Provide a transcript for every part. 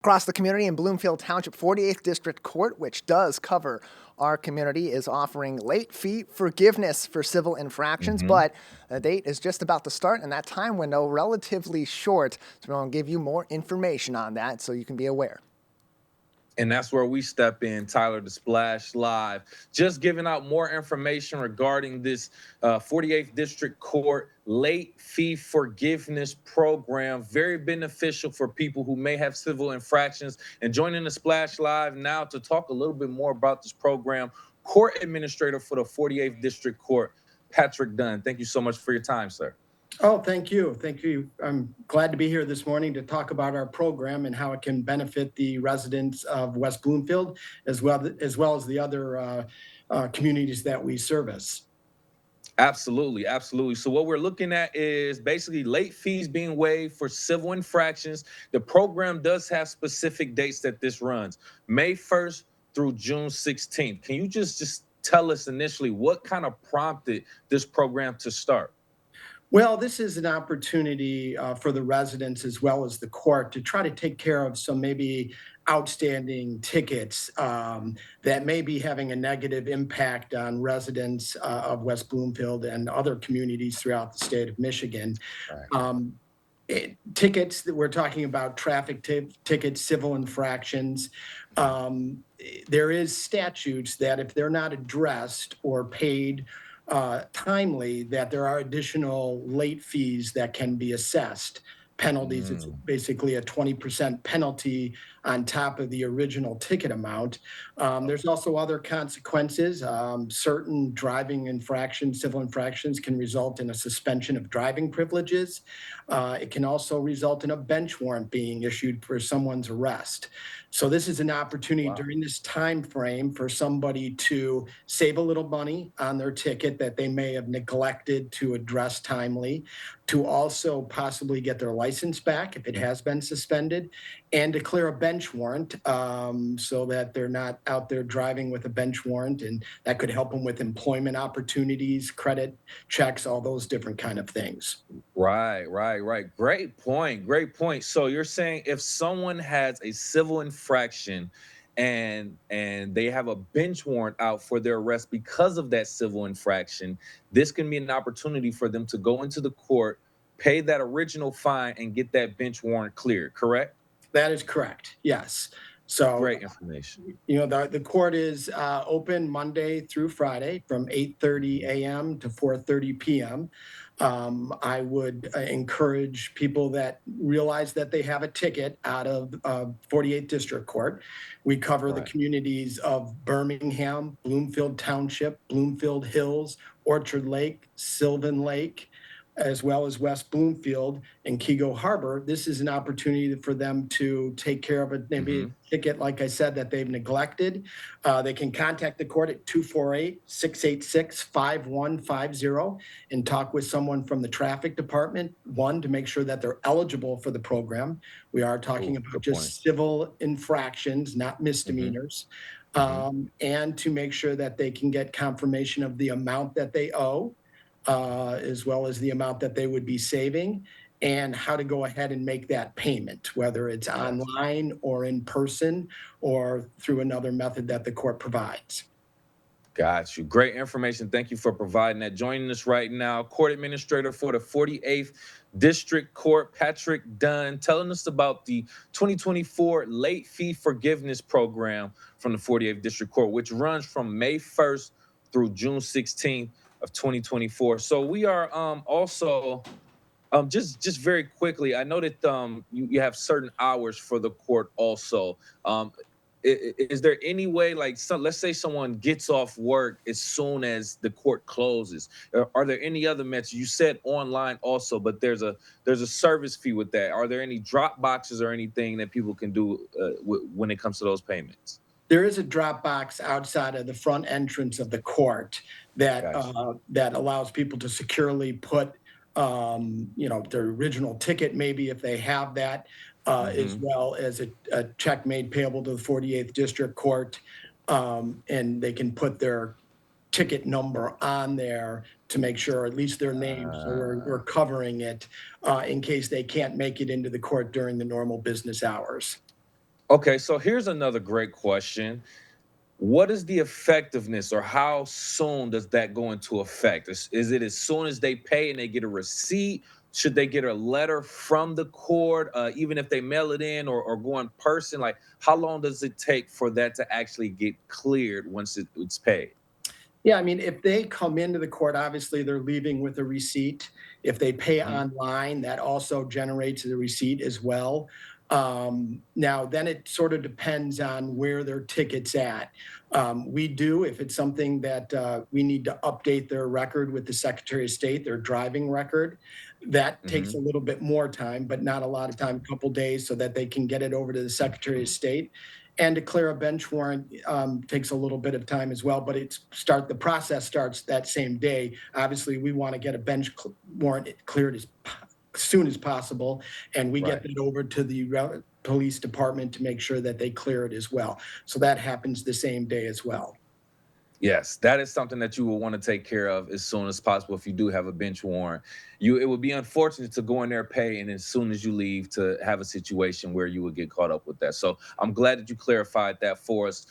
Across the community in Bloomfield Township, 48th District Court, which does cover our community, is offering late fee forgiveness for civil infractions, hmm but the date is just about to start and that time window relatively short. So we're going to give you more information on that so you can be aware. And that's where we step in, Tyler, the Splash Live, just giving out more information regarding this 48th District Court late fee forgiveness program. Very beneficial for people who may have civil infractions. And joining the Splash Live now to talk a little bit more about this program, Court Administrator for the 48th District Court, Patrick Dunn. Thank you so much for your time, sir. Oh, thank you. Thank you. I'm glad to be here this morning to talk about our program and how it can benefit the residents of West Bloomfield, as well as the other communities that we service. Absolutely, absolutely. So what we're looking at is basically late fees being waived for civil infractions. The program does have specific dates that this runs, May 1st through June 16th. Can you just tell us initially what kind of prompted this program to start? Well, this is an opportunity for the residents as well as the court to try to take care of some maybe outstanding tickets that may be having a negative impact on residents of West Bloomfield and other communities throughout the state of Michigan. Right. Um, Tickets that we're talking about, tickets, civil infractions. There is statutes that if they're not addressed or paid timely, that there are additional late fees that can be assessed. Penalties, it's Mm, basically a 20% penalty on top of the original ticket amount. There's also other consequences. Certain driving infractions, civil infractions, can result in a suspension of driving privileges. It can also result in a bench warrant being issued for someone's arrest. So this is an opportunity wow. during this time frame for somebody to save a little money on their ticket that they may have neglected to address timely, to also possibly get their license back if it has been suspended, and to clear a bench warrant so that they're not out there driving with a bench warrant, and that could help them with employment opportunities, credit checks, all those different kind of things. Right, right, right. Great point. Great point. So you're saying if someone has a civil infraction and they have a bench warrant out for their arrest because of that civil infraction, this can be an opportunity for them to go into the court, pay that original fine, and get that bench warrant cleared, correct? That is correct. Yes. So Great information. the court is open Monday through Friday from 8:30 a.m. to 4:30 p.m. I would encourage people that realize that they have a ticket out of 48th District Court. We cover the Right. communities of Birmingham, Bloomfield Township, Bloomfield Hills, Orchard Lake, Sylvan Lake, as well as West Bloomfield and Kego Harbor. This is an opportunity for them to take care of it, maybe a hmm ticket, like I said, that they've neglected. They can contact the court at 248-686-5150 and talk with someone from the traffic department, one, to make sure that they're eligible for the program. We are talking Oh, about good point. just civil infractions, not hmm misdemeanors. hmm And to make sure that they can get confirmation of the amount that they owe, as well as the amount that they would be saving, and how to go ahead and make that payment, whether it's Gotcha. online or in person or through another method that the court provides. Got you. Great information. Thank you for providing that. Joining us right now, Court Administrator for the 48th District Court, Patrick Dunn, telling us about the 2024 Late Fee Forgiveness Program from the 48th District Court, which runs from May 1st through June 16th of 2024. So we are also just very quickly. I know that you have certain hours for the court also. Um, is there any way, like, let's say someone gets off work as soon as the court closes? Are there any other methods? You said online also, but there's a service fee with that. Are there any drop boxes or anything that people can do when it comes to those payments? There is a drop box outside of the front entrance of the court Gotcha. that allows people to securely put their original ticket, maybe if they have that, as hmm well as a check made payable to the 48th District Court, and they can put their ticket number on there to make sure at least their name, so we're Uh, covering it in case they can't make it into the court during the normal business hours. Okay, so here's another great question. What is the effectiveness, or how soon does that go into effect? Is it as soon as they pay and they get a receipt? Should they get a letter from the court, even if they mail it in or go in person? Like, how long does it take for that to actually get cleared once it's paid? Yeah, I mean, if they come into the court, obviously they're leaving with a receipt. If they pay Mhm. online, that also generates the receipt as well. Now, then it sort of depends on where their ticket's at. We do, if it's something that we need to update their record with the Secretary of State, their driving record, that takes a Mhm. little bit more time, but not a lot of time, a couple days, so that they can get it over to the Secretary of State. And to clear a bench warrant takes a little bit of time as well, but the process starts that same day. Obviously, we want to get a warrant cleared as soon as possible, and we get Right. that over to the police department to make sure that they clear it as well. So that happens the same day as well. Yes, that is something that you will want to take care of as soon as possible if you do have a bench warrant. It would be unfortunate to go in there, pay, and as soon as you leave to have a situation where you would get caught up with that. So I'm glad that you clarified that for us.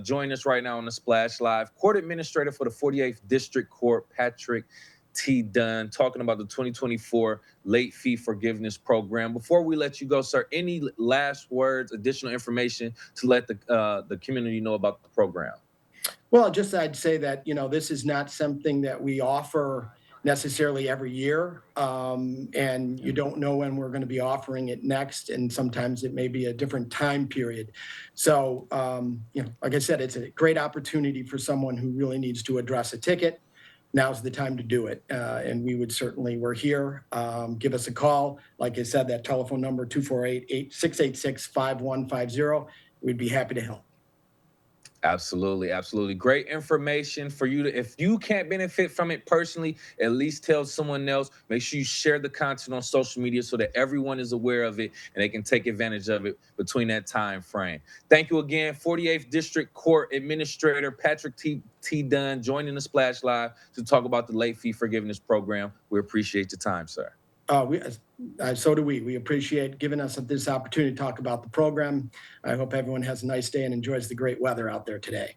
Join us right now on the Splash Live. Court Administrator for the 48th District Court, Patrick T. Dunn, talking about the 2024 Late Fee Forgiveness Program. Before we let you go, sir, any last words, additional information to let the community know about the program? Well, just I'd say that, this is not something that we offer necessarily every year. And you don't know when we're going to be offering it next. And sometimes it may be a different time period. So, like I said, it's a great opportunity for someone who really needs to address a ticket. Now's the time to do it. And we're here. Give us a call. Like I said, that telephone number, 248-686-5150. We'd be happy to help. Absolutely, absolutely. Great information for you to, if you can't benefit from it personally, at least tell someone else. Make sure you share the content on social media so that everyone is aware of it and they can take advantage of it between that time frame. Thank you again, 48th District Court Administrator Patrick T. Dunn, joining the Splash Live to talk about the late fee forgiveness program. We appreciate your time, sir. So do we. We appreciate giving us this opportunity to talk about the program. I hope everyone has a nice day and enjoys the great weather out there today.